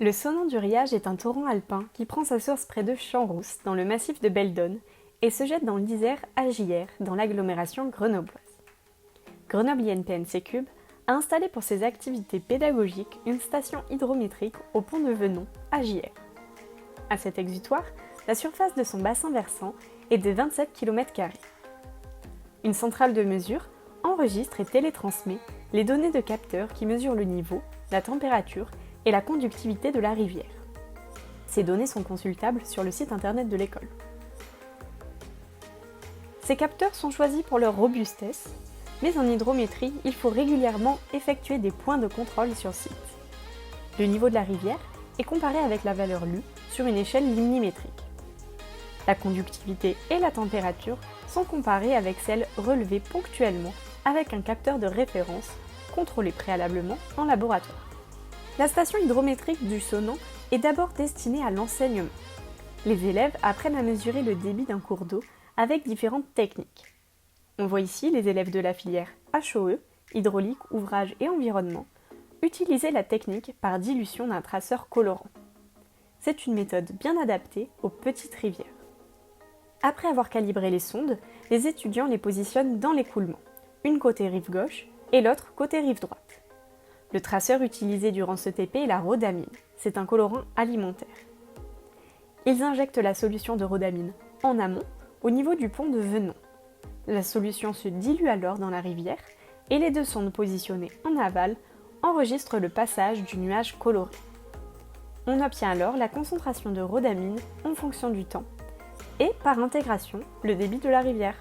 Le Sonon du Riage est un torrent alpin qui prend sa source près de Champs-Rousses, dans le massif de Beldonne, et se jette dans l'Isère à Gières, dans l'agglomération grenobloise. Grenoble INPNC Cube a installé pour ses activités pédagogiques une station hydrométrique au pont de Venon, à Gières. À cet exutoire, la surface de son bassin versant est de 27 km². Une centrale de mesure enregistre et télétransmet les données de capteurs qui mesurent le niveau, la température et la conductivité de la rivière. Ces données sont consultables sur le site internet de l'école. Ces capteurs sont choisis pour leur robustesse, mais en hydrométrie, il faut régulièrement effectuer des points de contrôle sur site. Le niveau de la rivière est comparé avec la valeur lue sur une échelle limnimétrique. La conductivité et la température sont comparées avec celles relevées ponctuellement avec un capteur de référence contrôlé préalablement en laboratoire. La station hydrométrique du Sonon est d'abord destinée à l'enseignement. Les élèves apprennent à mesurer le débit d'un cours d'eau avec différentes techniques. On voit ici les élèves de la filière HOE, hydraulique, ouvrage et environnement, utiliser la technique par dilution d'un traceur colorant. C'est une méthode bien adaptée aux petites rivières. Après avoir calibré les sondes, les étudiants les positionnent dans l'écoulement, une côté rive gauche et l'autre côté rive droite. Le traceur utilisé durant ce TP est la rhodamine, c'est un colorant alimentaire. Ils injectent la solution de rhodamine en amont, au niveau du pont de Venon. La solution se dilue alors dans la rivière et les deux sondes positionnées en aval enregistrent le passage du nuage coloré. On obtient alors la concentration de rhodamine en fonction du temps et, par intégration, le débit de la rivière.